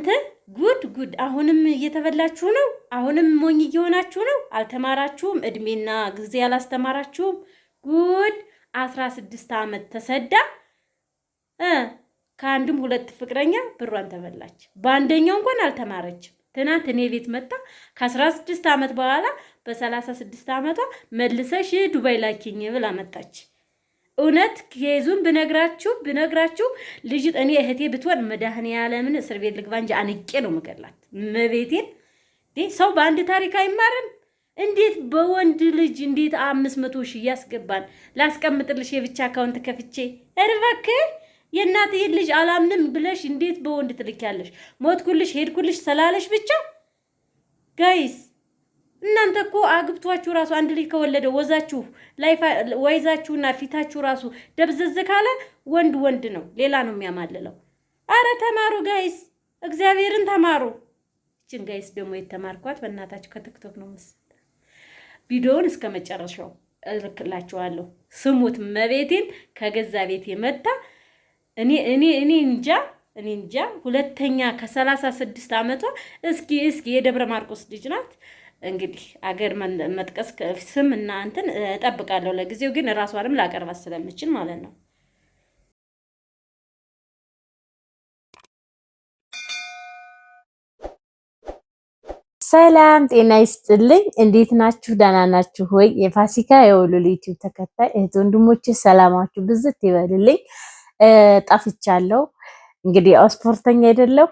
እናንተ ጉድ አሁንም እየተበላችሁ ነው። አሁንም ሞኝ እየሆናችሁ ነው። አልተማራችሁም። እድሜና ጊዜ አላስተማራችሁም። ጉድ 16 ዓመት ተሰዳ ከአንድም ሁለት ፍቅረኛ ብሯን ተበላች። በአንደኛው እንኳን አልተማረችም። ትናንት እኔ ቤት መጣ ከ16 ዓመት በኋላ በ36 ዓመቷ መልሰሽ ዱባይ ላኪኝ ብላ መጣች። እውነት ኬዙን ብነግራችሁ ልጅ እኔ እህቴ ብትወድ መድኃኒዓለምን እስር ቤት ልግባ እንጂ አንቄ ነው መገላት። መቤቴን ሰው በአንድ ታሪክ አይማርም። እንዴት በወንድ ልጅ እንዴት 500 ሺህ ያስገባን? ላስቀምጥልሽ የብቻ አካውንት ከፍቼ እርባክ የእናትህ ልጅ አላምንም ብለሽ እንዴት በወንድ ትልኪያለሽ? ሞትኩልሽ ሄድኩልሽ ሰላለሽ ብቻ ጋይስ እናንተ እኮ አግብቷችሁ ራሱ አንድ ልጅ ከወለደ ወይዛችሁና ፊታችሁ ራሱ ደብዘዝ ካለ ወንድ ነው፣ ሌላ ነው የሚያማልለው። አረ ተማሩ ጋይስ፣ እግዚአብሔርን ተማሩ። እቺን ጋይስ ደግሞ የተማርኳት በእናታችሁ ከቲክቶክ ነው መሰለኝ። ቪዲዮውን እስከ መጨረሻው እልክላችኋለሁ። ስሙት። መቤቴን ከገዛ ቤት የመጣ እኔ እንጃ ሁለተኛ ከ36 ዓመቷ እስኪ የደብረ ማርቆስ ልጅ ናት። እንግዲህ አገር መጥቀስ ስም እና እንትን እጠብቃለሁ። ለጊዜው ግን ራሷንም ላቀርባት ስለምችል ማለት ነው። ሰላም ጤና ይስጥልኝ። እንዴት ናችሁ? ደህና ናችሁ ወይ? የፋሲካ የወሎል ዩቲዩብ ተከታይ እህት ወንድሞቼ ሰላማችሁ ብዝት ይበልልኝ። ጠፍቻለሁ። እንግዲህ ስፖርተኛ አይደለም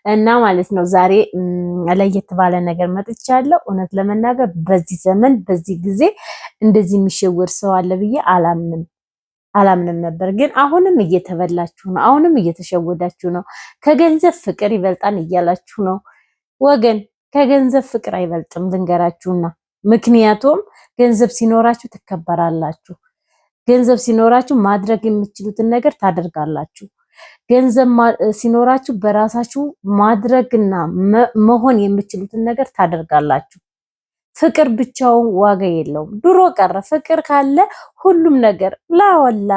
እና ማለት ነው። ዛሬ ለየት ባለ ነገር መጥቻለሁ። እውነት ለመናገር በዚህ ዘመን በዚህ ጊዜ እንደዚህ የሚሸወድ ሰው አለ ብዬ አላምንም ነበር። ግን አሁንም እየተበላችሁ ነው። አሁንም እየተሸወዳችሁ ነው። ከገንዘብ ፍቅር ይበልጣል እያላችሁ ነው። ወገን ከገንዘብ ፍቅር አይበልጥም ልንገራችሁና። ምክንያቱም ገንዘብ ሲኖራችሁ ትከበራላችሁ። ገንዘብ ሲኖራችሁ ማድረግ የምትችሉትን ነገር ታደርጋላችሁ። ገንዘብ ሲኖራችሁ በራሳችሁ ማድረግና መሆን የምትችሉትን ነገር ታደርጋላችሁ። ፍቅር ብቻውን ዋጋ የለውም። ድሮ ቀረ። ፍቅር ካለ ሁሉም ነገር ላወላ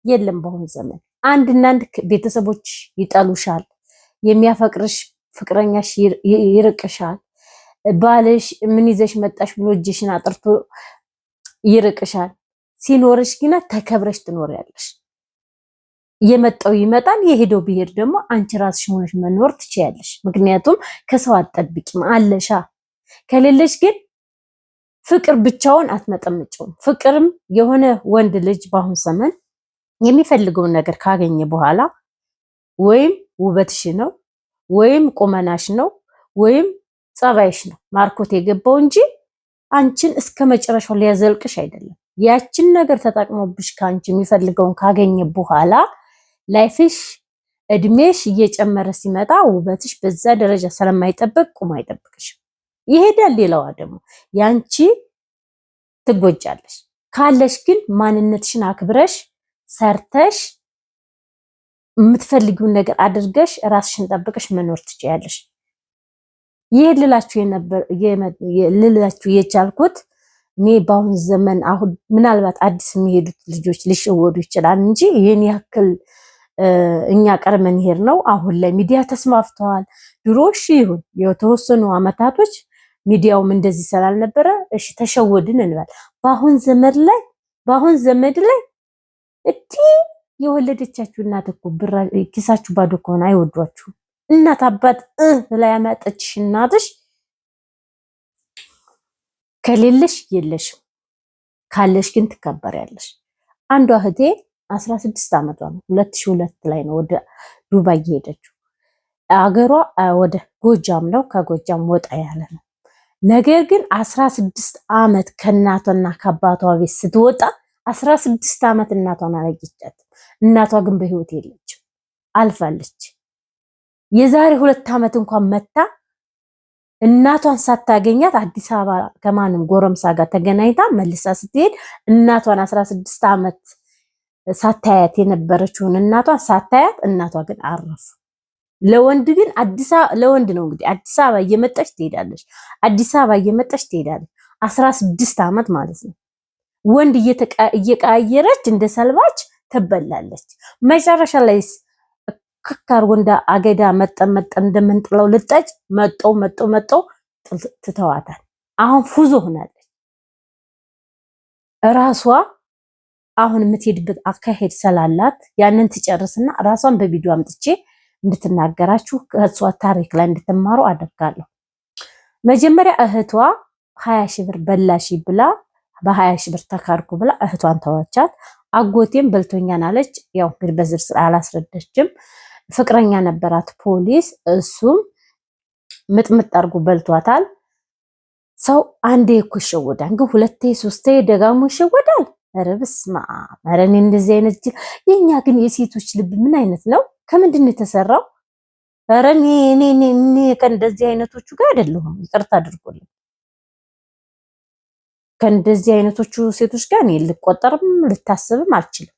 የለም። በአሁኑ ዘመን አንድ ቤተሰቦች ይጠሉሻል። የሚያፈቅርሽ ፍቅረኛሽ ይርቅሻል። ባልሽ ምን ይዘሽ መጣሽ ብሎ እጅሽን አጥርቶ ይርቅሻል። ሲኖርሽ ግን ተከብረሽ ትኖሪያለሽ። የመጣው ይመጣል፣ የሄደው ብሄድ ደግሞ አንቺ ራስሽ ሆነሽ መኖር ትችያለሽ። ምክንያቱም ከሰው አትጠብቂም አለሻ። ከሌለሽ ግን ፍቅር ብቻውን አትመጠምጭም። ፍቅርም የሆነ ወንድ ልጅ በአሁን ዘመን የሚፈልገውን ነገር ካገኘ በኋላ ወይም ውበትሽ ነው ወይም ቁመናሽ ነው ወይም ጸባይሽ ነው ማርኮት የገባው እንጂ አንቺን እስከ መጨረሻው ሊያዘልቅሽ አይደለም። ያችን ነገር ተጠቅሞብሽ ካንቺ የሚፈልገውን ካገኘ በኋላ ላይፍሽ እድሜሽ እየጨመረ ሲመጣ ውበትሽ በዛ ደረጃ ስለማይጠበቅ ቁም አይጠብቅሽ ይሄዳል። ሌላዋ ደግሞ ያንቺ ትጎጃለሽ። ካለሽ ግን ማንነትሽን አክብረሽ ሰርተሽ የምትፈልጊውን ነገር አድርገሽ ራስሽን ጠብቀሽ መኖር ትችያለሽ። ይሄ ልላችሁ የቻልኩት እኔ በአሁን ዘመን አሁን ምናልባት አዲስ የሚሄዱት ልጆች ሊሸወዱ ይችላል እንጂ ይህን ያክል እኛ ቀርመን ሄድ ነው። አሁን ላይ ሚዲያ ተስማፍተዋል። ድሮሽ ይሁን የተወሰኑ አመታቶች ሚዲያውም እንደዚህ ስላልነበረ እሺ ተሸወድን እንበል። በአሁን ዘመድ ላይ የወለደቻችሁ እናት እኮ ብራ ኪሳችሁ ባዶ ከሆነ አይወዷችሁም። እናት አባት ላይ ያመጣችሽ እናትሽ ከሌለሽ የለሽም፣ ካለሽ ግን ትከበሪያለሽ። አንዷ እህቴ 16 ዓመቷ ነው። 2002 ላይ ነው ወደ ዱባይ የሄደችው። አገሯ ወደ ጎጃም ነው፣ ከጎጃም ወጣ ያለ ነው። ነገር ግን 16 ዓመት ከእናቷና ከአባቷ ቤት ስትወጣ 16 ዓመት እናቷን አላየቻትም። እናቷ ግን በህይወት የለችም፣ አልፋለች። የዛሬ 2 ዓመት እንኳን መታ እናቷን ሳታገኛት አዲስ አበባ ከማንም ጎረምሳ ጋር ተገናኝታ መልሳ ስትሄድ እናቷን 16 ዓመት ሳታያት የነበረችውን እናቷን ሳታያት እናቷ ግን አረፉ። ለወንድ ግን ለወንድ ነው እንግዲህ አዲስ አበባ እየመጣች ትሄዳለች። አዲስ አበባ እየመጣች ትሄዳለች። 16 ዓመት ማለት ነው። ወንድ እየቀያየረች እንደ ሰልባች ትበላለች። መጨረሻ ላይስ ክካር ወንዳ አገዳ መጠን እንደምንጥለው ልጠጭ መጦ ትተዋታል። አሁን ፉዞ ሆናለች ራሷ። አሁን የምትሄድበት አካሄድ ስላላት ያንን ትጨርስና ራሷን በቪዲዮ አምጥቼ እንድትናገራችሁ ከሷ ታሪክ ላይ እንድትማሩ አደርጋለሁ። መጀመሪያ እህቷ 20 ሺህ ብር በላሽ ብላ በ20 ሺህ ብር ተካርኩ ብላ እህቷን ተወቻት። አጎቴም በልቶኛን አለች። ያው እንግዲህ በዝርዝር አላስረዳችም። ፍቅረኛ ነበራት ፖሊስ፣ እሱም ምጥምጥ አድርጎ በልቷታል። ሰው አንዴ እኮ ይሸወዳል፣ ግን ሁለቴ ሶስቴ ደጋሞ ይሸወዳል። ኧረ በስመ አብ! ኧረ እኔ እንደዚህ አይነት የኛ ግን የሴቶች ልብ ምን አይነት ነው? ከምንድን ነው የተሰራው? ኧረ እኔ ከእንደዚህ አይነቶቹ ጋር አይደለሁም። ይቅርታ አድርጎልኝ ከእንደዚህ አይነቶቹ ሴቶች ጋር እኔ ልቆጠርም ልታስብም አልችልም።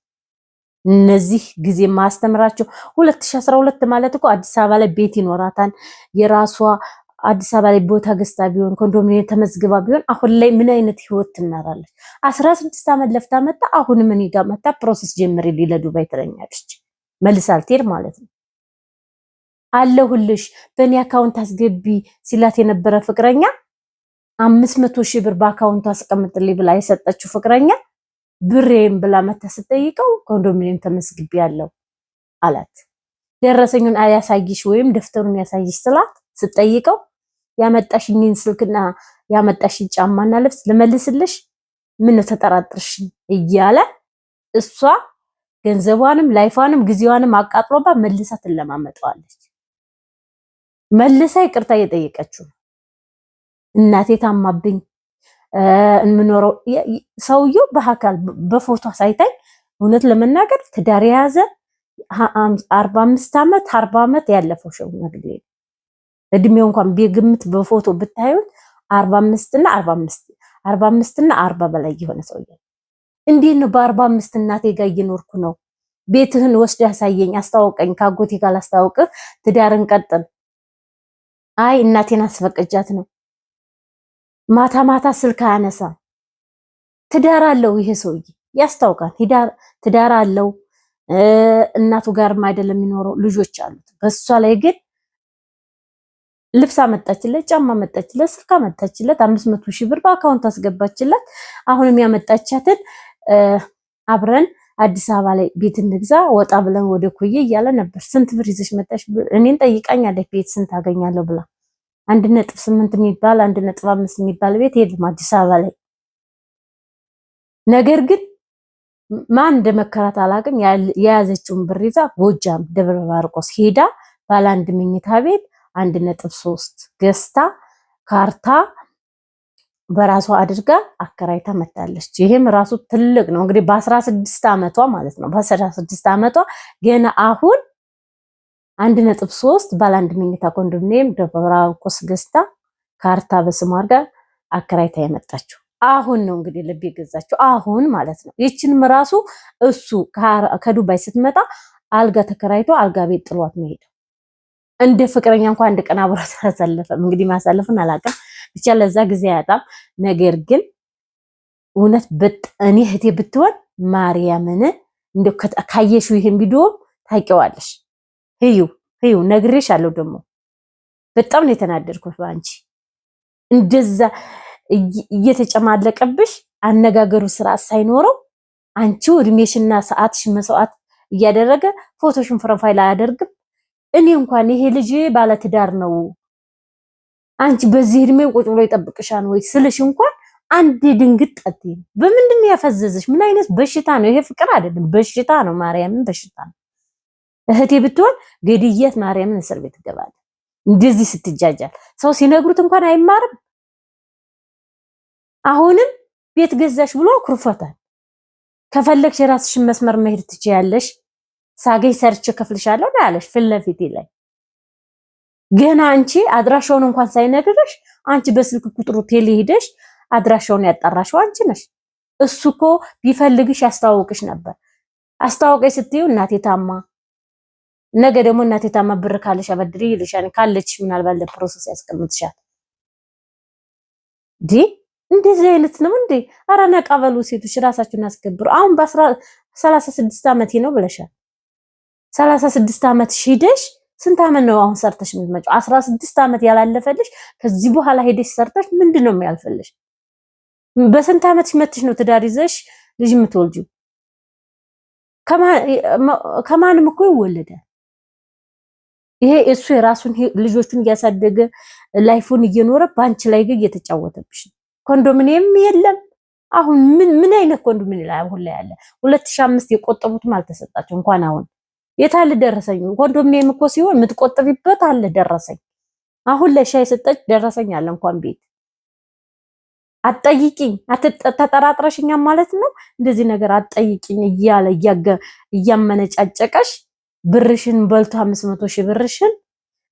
እነዚህ ጊዜ ማስተምራቸው 2012 ማለት እኮ አዲስ አበባ ላይ ቤት ይኖራታል የራሷ አዲስ አበባ ላይ ቦታ ገዝታ ቢሆን ኮንዶሚኒየም ተመዝግባ ቢሆን አሁን ላይ ምን አይነት ህይወት ትመራለች? 16 ዓመት ለፍታ መጣ። አሁን ምን ጋር መጣ ፕሮሰስ ጀምሪ ለዱባይ ትለኛለች። መልሳ አልትሄድ ማለት ነው። አለሁልሽ በእኔ አካውንት አስገቢ ሲላት የነበረ ፍቅረኛ 500 ሺህ ብር በአካውንቱ አስቀምጥልኝ ብላ የሰጠችው ፍቅረኛ ብሬም ብላ መታ ስትጠይቀው ኮንዶሚኒየም ተመዝግቢ ያለው አላት። ደረሰኙን አያሳይሽ ወይም ደፍተሩን ያሳይሽ ስላት ስትጠይቀው ያመጣሽኝን ስልክና ያመጣሽኝ ጫማና ልብስ ልመልስልሽ ምን ነው ተጠራጥርሽኝ እያለ እሷ ገንዘቧንም ላይፏንም ጊዜዋንም አቃጥሎባ መልሳ ትለማመጠዋለች። መልሳ ይቅርታ እየጠየቀችው እናቴ ታማብኝ እንምኖረው ሰውየው በአካል በፎቶ ሳይታይ እውነት ለመናገር ትዳር የያዘ 45 ዓመት 40 ዓመት ያለፈው ሰው ነው። እድሜው እንኳን ቢግምት በፎቶ ብታዩት 45 እና 40 በላይ የሆነ ሰውዬ እንዴት ነው በ45 እናቴ ጋር እየኖርኩ ነው፣ ቤትህን ወስድ ያሳየኝ፣ አስተዋውቀኝ፣ ካጎቴ ጋር ላስተዋውቅህ፣ ትዳርን ቀጥል። አይ እናቴን አስፈቅጃት ነው። ማታ ማታ ስልክ አያነሳ። ትዳር አለው ይሄ ሰውዬ ያስታውቃል። ትዳር አለው። እናቱ ጋርም አይደለም የሚኖረው፣ ልጆች አሉት። በሷ ላይ ግን ልብስ አመጣችለት፣ ጫማ አመጣችለት፣ ስልክ አመጣችለት፣ 500 ሺህ ብር በአካውንት አስገባችለት። አሁንም ያመጣቻትን አብረን አዲስ አበባ ላይ ቤት እንግዛ ወጣ ብለን ወደ ኮዬ እያለ ነበር። ስንት ብር ይዘሽ መጣሽ? እኔን ጠይቃኛለች። ቤት ስንት አገኛለሁ ብላ 1.8 የሚባል 1.5 የሚባል ቤት የለም አዲስ አበባ ላይ። ነገር ግን ማን እንደመከራት አላውቅም። የያዘችውን ብር ይዛ ጎጃም ደብረ ማርቆስ ሄዳ ባለ 1 መኝታ ቤት 1.3 ገዝታ ካርታ በራሷ አድርጋ አከራይታ መታለች። ይሄም ራሱ ትልቅ ነው። እንግዲህ በ16 ዓመቷ ማለት ነው። በ16 ዓመቷ ገና አሁን 1.3 ባለ 1 መኝታ ኮንዶሚኒየም ደብረ ማርቆስ ገዝታ ካርታ በስሟ አድርጋ አከራይታ የመጣችው አሁን ነው። እንግዲህ ልብ የገዛችው አሁን ማለት ነው። ይችንም ራሱ እሱ ከዱባይ ስትመጣ አልጋ ተከራይቶ አልጋ ቤት ጥሏት ነው ሄደው። እንደ ፍቅረኛ እንኳን አንድ ቀን አብሯት አላሳለፈም። እንግዲህ ማሳለፍን አላውቅም፣ ብቻ ለዛ ጊዜ አያጣም። ነገር ግን እውነት እኔ እህቴ ብትሆን ማርያምን እንደው ካየሽው ይሄን ቪዲዮ ታውቂዋለሽ። ህዩ ነግሬሻለሁ። ደግሞ በጣም ነው የተናደድኩት በአንቺ እንደዛ እየተጨማለቀብሽ አነጋገሩ ስርዓት ሳይኖረው አንቺው እድሜሽና ሰዓትሽ መስዋዕት እያደረገ ፎቶሽን ፕሮፋይል አያደርግም። እኔ እንኳን ይሄ ልጅ ባለትዳር ነው አንቺ በዚህ እድሜ ቁጭ ብሎ ይጠብቅሻል ወይ ስልሽ እንኳን አንድ ድንግጥ አትይ። በምንድን ነው ያፈዘዝሽ? ምን አይነት በሽታ ነው ይሄ? ፍቅር አይደለም በሽታ ነው። ማርያምን በሽታ ነው። እህቴ ብትሆን ገድያት ማርያምን እስር ቤት ትገባለች። እንደዚህ ስትጃጃል ሰው ሲነግሩት እንኳን አይማርም። አሁንም ቤት ገዛሽ ብሎ ኩርፈታል። ከፈለግሽ የራስሽን መስመር መሄድ ትችያለሽ፣ ሳገኝ ሰርቼ ከፍልሻለሁ ነው ያለሽ ፊት ለፊት ላይ። ገና አንቺ አድራሻውን እንኳን ሳይነግርሽ አንቺ በስልክ ቁጥሩ ቴሌ ሄደሽ አድራሻውን ያጣራሽው አንቺ ነሽ። እሱ እኮ ቢፈልግሽ ያስተዋውቅሽ ነበር። አስተዋውቀሽ ስትዩ እናቴ ታማ፣ ነገ ደግሞ እናቴ ታማ ብር ካለሽ አበድሪ ይልሻል። ካለችሽ ምናልባት ለፕሮሰስ ያስቀምጥሻል። እንደዚህ አይነት ነው እንዴ? ኧረ ነቃ በሉ ሴቶች፣ ራሳችሁን አስከብሩ። አሁን በ36 ዓመቴ ነው ብለሻል። 36 ዓመት ሄደሽ ስንት ዓመት ነው አሁን ሰርተሽ የምትመጪው? 16 ዓመት ያላለፈልሽ ከዚህ በኋላ ሄደሽ ሰርተሽ ምንድን ነው የሚያልፈልሽ? በስንት ዓመትሽ መጥተሽ ነው ትዳር ይዘሽ ልጅ የምትወልጂው? ከማንም እኮ ይወለዳል። ይሄ እሱ የራሱን ልጆቹን እያሳደገ ላይፉን እየኖረ በአንቺ ላይ ግን እየተጫወተብሽ ነው። ኮንዶሚኒየም የለም። አሁን ምን አይነት ኮንዶሚኒየም አሁን ላይ አለ? 2005 የቆጠቡትም አልተሰጣቸው እንኳን አሁን የታለ ደረሰኝ? ኮንዶሚኒየም እኮ ሲሆን የምትቆጥቢበት አለ ደረሰኝ። አሁን ላይ ሻይ ሰጠች ደረሰኝ አለ እንኳን ቤት አትጠይቂኝ ተጠራጥረሽኛም ማለት ነው። እንደዚህ ነገር አትጠይቂኝ እያለ እያመነጫጨቀሽ ብርሽን በልቶ 500 ሺህ ብርሽን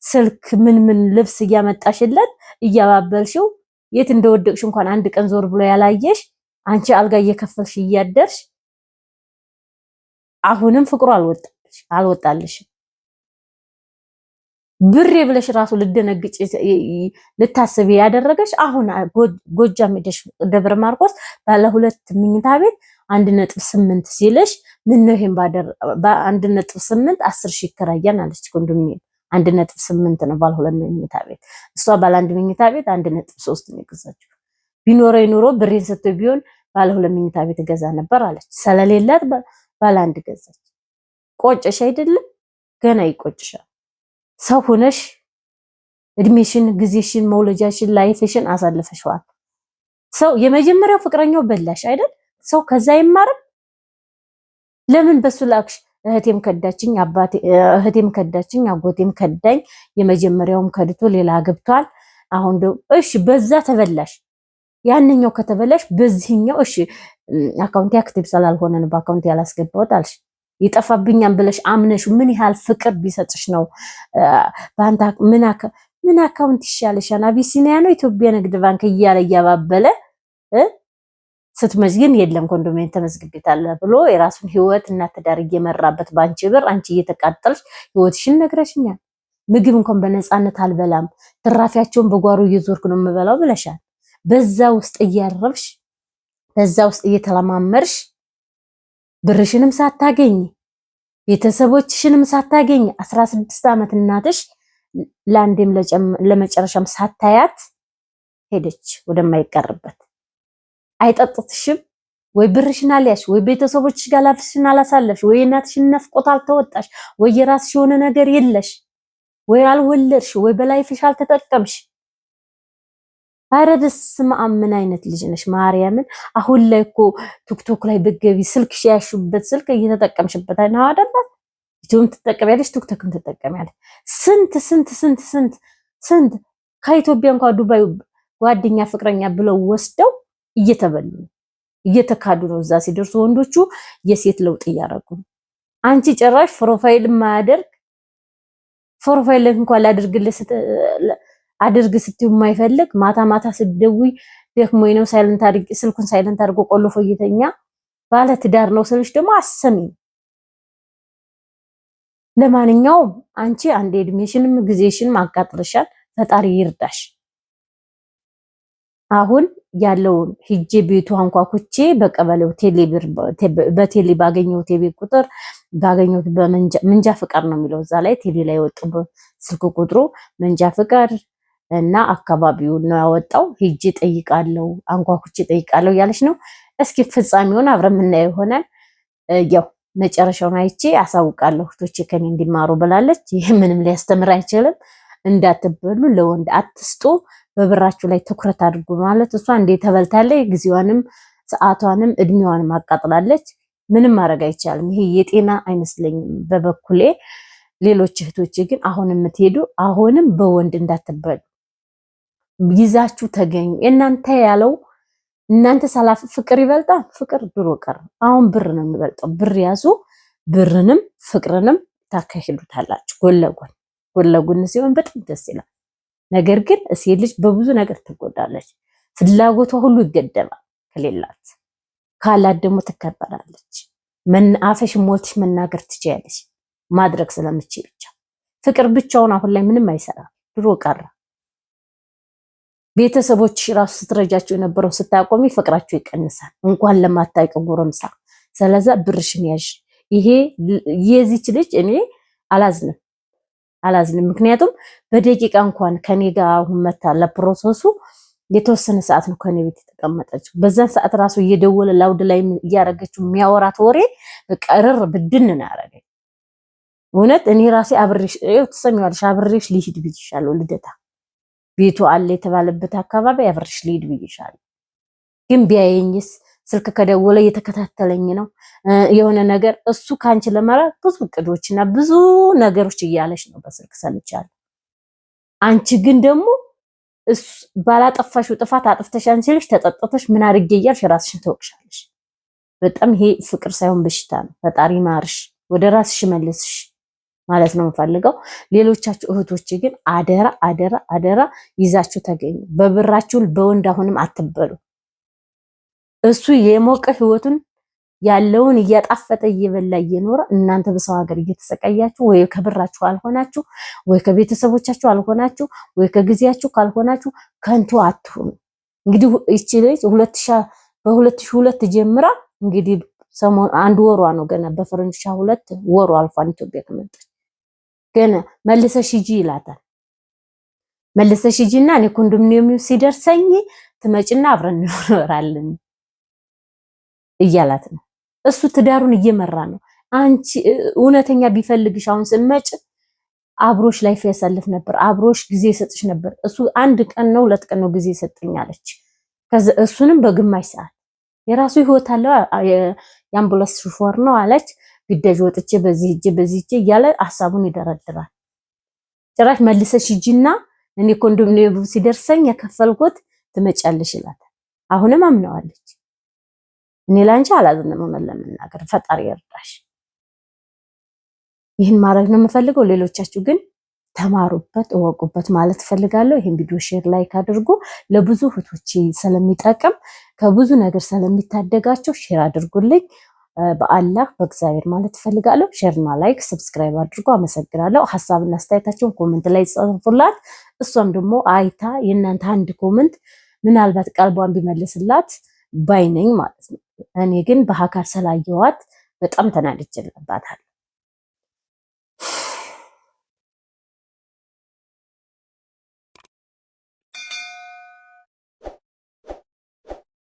ስልክ ምን ልብስ እያመጣሽለት እያባበልሽው የት እንደወደቅሽ እንኳን አንድ ቀን ዞር ብሎ ያላየሽ አንቺ አልጋ እየከፈልሽ እያደርሽ አሁንም ፍቅሩ አልወጣልሽም። ብሬ ብለሽ ራሱ ልደነግጭ ልታስቢ ያደረገሽ አሁን ጎጃም ሄደሽ ደብረ ማርቆስ ባለ 2 መኝታ ቤት 1.8 ሲልሽ ምን ነው ይሄን በ1.8 10 ሺህ ይከራያል አለች። ኮንዶሚኒየም 1.8 ነው ባለ 2 መኝታ ቤት። እሷ ባለ 1 መኝታ ቤት 1.3 ነው የገዛችው። ቢኖረው ኑሮ ብሬን ሰጥቶ ቢሆን ባለ 2 መኝታ ቤት ገዛ ነበር አለች። ስለሌላት ባለ 1 ገዛች። ቆጨሽ አይደለም? ገና ይቆጭሻል። ሰው ሆነሽ እድሜሽን፣ ጊዜሽን፣ መውለጃሽን፣ ላይፍሽን አሳልፈሽዋል። ሰው የመጀመሪያው ፍቅረኛው በላሽ አይደል? ሰው ከዛ ይማርም። ለምን በሱ ላክሽ? እህቴም ከዳችኝ፣ እህቴም ከዳችኝ፣ አጎቴም ከዳኝ፣ የመጀመሪያውም ከድቶ ሌላ ገብቷል። አሁን እሺ በዛ ተበላሽ። ያንኛው ከተበላሽ በዚህኛው እሺ አካውንት አክቲቭ ስላልሆነ ነው በአካውንት ያላስገባሁት አልሽ። ይጠፋብኛል ብለሽ አምነሽ ምን ያህል ፍቅር ቢሰጥሽ ነው? ባንታ ምን አካውንት ይሻለሻል? አቢሲኒያ ነው ኢትዮጵያ ንግድ ባንክ እያለ እያባበለ ስትመጭ ግን የለም ኮንዶሚኒየም ተመዝግቤታለሁ ብሎ የራሱን ህይወት እና ትዳር እየመራበት ባንቺ ብር አንቺ እየተቃጠልሽ ህይወትሽን ነግረሽኛል። ምግብ እንኳን በነፃነት አልበላም ትራፊያቸውን በጓሮ እየዞርኩ ነው የምበላው ብለሻል። በዛ ውስጥ እያረብሽ በዛ ውስጥ እየተለማመርሽ ብርሽንም ሳታገኝ ቤተሰቦችሽንም ሳታገኝ 16 ዓመት እናትሽ ለአንዴም ለመጨረሻም ሳታያት ሄደች ወደማይቀርበት። አይጠጥትሽም ወይ ብርሽን አልያሽ ወይ ቤተሰቦችሽ ጋር ላፍሽን አላሳለፍሽ ወይ እናትሽን ነፍቆት አልተወጣሽ ወይ የራስሽ የሆነ ነገር የለሽ ወይ አልወለድሽ ወይ በላይፍሽ አልተጠቀምሽ። አረ በስመ አብ ምን አይነት ልጅ ነሽ ማርያምን። አሁን ላይ እኮ ቲክቶክ ላይ ብትገቢ ስልክሽ ያሹበት ስልክ እየተጠቀምሽበት ነው አይደል? ዩቲዩብ ትጠቀሚያለሽ፣ ቲክቶክም ትጠቀሚያለሽ። ስንት ከኢትዮጵያ እንኳን ዱባይ ጓደኛ ፍቅረኛ ብለው ወስደው እየተበሉ እየተካዱ ነው። እዛ ሲደርሱ ወንዶቹ የሴት ለውጥ እያደረጉ ነው። አንቺ ጭራሽ ፕሮፋይል ማያደርግ ፕሮፋይል እንኳን ላድርግልሽ አድርግ ስትዩ የማይፈልግ ማታ ማታ ስትደውይ ደክሞኝ ነው ሳይለንት አድርጊ ስልኩን ሳይለንት አድርጎ ቆልፎ እየተኛ ባለ ትዳር ነው ስልሽ ደግሞ አሰሚኝ። ለማንኛውም አንቺ አንዴ እድሜሽንም ጊዜሽንም አቃጥለሻል። ፈጣሪ ይርዳሽ። አሁን ያለውን ሂጄ ቤቱ አንኳኩቼ በቀበሌው ቴሌብር በቴሌ ባገኘሁት የቤት ቁጥር ባገኘሁት በመንጃ ፍቃድ ነው የሚለው እዛ ላይ ቴሌ ላይ ወጡ ስልክ ቁጥሩ መንጃ ፍቃድ እና አካባቢውን ነው ያወጣው። ሂጄ ጠይቃለሁ አንኳኩቼ ጠይቃለሁ እያለች ነው። እስኪ ፍጻሜውን አብረን የምናየው ይሆናል። ያው መጨረሻውን አይቼ አሳውቃለሁ። እህቶቼ ከኔ እንዲማሩ ብላለች። ይሄ ምንም ሊያስተምር አይችልም። እንዳትበሉ፣ ለወንድ አትስጡ፣ በብራችሁ ላይ ትኩረት አድርጉ ማለት እሷ እንዴ ተበልታለች። ጊዜዋንም ሰዓቷንም እድሜዋንም አቃጥላለች። ምንም ማድረግ አይቻልም። ይሄ የጤና አይመስለኝም በበኩሌ። ሌሎች እህቶቼ ግን አሁን የምትሄዱ አሁንም በወንድ እንዳትበሉ፣ ይዛችሁ ተገኙ። እናንተ ያለው እናንተ ሰላፍ ፍቅር ይበልጣል። ፍቅር ድሮ ቀር፣ አሁን ብር ነው የሚበልጠው። ብር ያዙ። ብርንም ፍቅርንም ታካሂዱታላችሁ ጎን ለጎን ሲሆን በጣም ደስ ይላል። ነገር ግን ሴት ልጅ በብዙ ነገር ትጎዳለች። ፍላጎቷ ሁሉ ይገደባል ከሌላት። ካላት ደግሞ ትከበራለች። አፈሽ ሞትሽ መናገር ትችያለሽ ማድረግ ስለምችል ብቻ። ፍቅር ብቻውን አሁን ላይ ምንም አይሰራም። ድሮ ቀረ። ቤተሰቦች ራሱ ስትረጃቸው የነበረው ስታቆሚ ፍቅራቸው ይቀንሳል፣ እንኳን ለማታውቂው ጎረምሳ። ስለዛ ብርሽን ያዥ። ይሄ የዚች ልጅ እኔ አላዝንም። ምክንያቱም በደቂቃ እንኳን ከኔ ጋር አሁን መታ ለፕሮሰሱ የተወሰነ ሰዓት ነው ከኔ ቤት የተቀመጠችው። በዛን ሰዓት ራሱ እየደወለ ላውድ ላይ እያረገችው የሚያወራት ወሬ በቃ እርር ብድን ነው ያረገኝ። እውነት እኔ ራሴ አብሬሽ ትሰሚዋለሽ፣ አብሬሽ ሊሂድ ብዬሻለሁ። ልደታ ቤቱ አለ የተባለበት አካባቢ አብሬሽ ሊሂድ ብዬሻለሁ። ግን ቢያየኝስ ስልክ ከደወለ እየተከታተለኝ ነው የሆነ ነገር እሱ ካንቺ ለማራቅ ብዙ እቅዶችና ብዙ ነገሮች እያለሽ ነው በስልክ ሰምቻለሁ። አንቺ ግን ደግሞ እሱ ባላጠፋሽው ጥፋት አጥፍተሻን ሲልሽ ተጠጥተሽ ምን አድርጌ እያልሽ ራስሽን ተወቅሻለሽ። በጣም ይሄ ፍቅር ሳይሆን በሽታ ነው። ፈጣሪ ማርሽ፣ ወደ ራስሽ መልስሽ ማለት ነው የምፈልገው። ሌሎቻችሁ እህቶች ግን አደራ አደራ አደራ ይዛችሁ ተገኙ። በብራችሁን በወንድ አሁንም አትበሉ። እሱ የሞቀ ህይወቱን ያለውን እያጣፈጠ እየበላ እየኖረ እናንተ በሰው ሀገር እየተሰቃያችሁ ወይ ከብራችሁ አልሆናችሁ ወይ ከቤተሰቦቻችሁ አልሆናችሁ ወይ ከጊዜያችሁ ካልሆናችሁ ከንቱ አትሁኑ። እንግዲህ እቺ ልጅ በ2002 ጀምራ እንግዲህ ሰሞን አንድ ወሯ ነው ገና በፈረንጆች 2 ወሯ አልፏን ኢትዮጵያ ከመጣች ገና መልሰሽ ሂጂ ይላታል። መልሰሽ ሂጂና እኔ ኮንዶሚኒየም ሲደርሰኝ ትመጭና አብረን እንኖራለን እያላት ነው። እሱ ትዳሩን እየመራ ነው። አንቺ እውነተኛ ቢፈልግሽ አሁን ስመጭ አብሮሽ ላይፍ ያሳልፍ ነበር፣ አብሮሽ ጊዜ ይሰጥሽ ነበር። እሱ 1 ቀን ነው 2 ቀን ነው ጊዜ ይሰጥኝ አለች። ከዛ እሱንም በግማሽ ሰዓት የራሱ ህይወት አለው፣ የአምቡላንስ ሹፌር ነው አለች። ግዳጅ ወጥቼ በዚህ ሂጄ እያለ ሐሳቡን ይደረድራል። ጭራሽ መልሰሽ ሂጂና እኔ ኮንዶሚኒየም ሲደርሰኝ የከፈልኩት ትመጫለሽ ይላታል። አሁንም አምነዋለች። እኔ ላንቺ አላዝንም ለመናገር ፈጣሪ ይርዳሽ። ይህን ማድረግ ነው የምፈልገው። ሌሎቻችሁ ግን ተማሩበት፣ እወቁበት ማለት ፈልጋለሁ። ይህን ቪዲዮ ሼር ላይክ አድርጉ። ለብዙ እህቶች ስለሚጠቅም ከብዙ ነገር ስለሚታደጋቸው ሼር አድርጉልኝ። በአላህ በእግዚአብሔር ማለት ፈልጋለሁ። ሼርና ላይክ ሰብስክራይብ አድርጉ። አመሰግናለሁ። ሐሳብና አስተያየታችሁን ኮሜንት ላይ ጽፉላት። እሷም ደግሞ አይታ የእናንተ አንድ ኮሜንት ምናልባት ቀልቧን ቢመልስላት ባይነኝ ማለት ነው። እኔ ግን በሀካር ስላየኋት በጣም ተናድጄላታለሁ።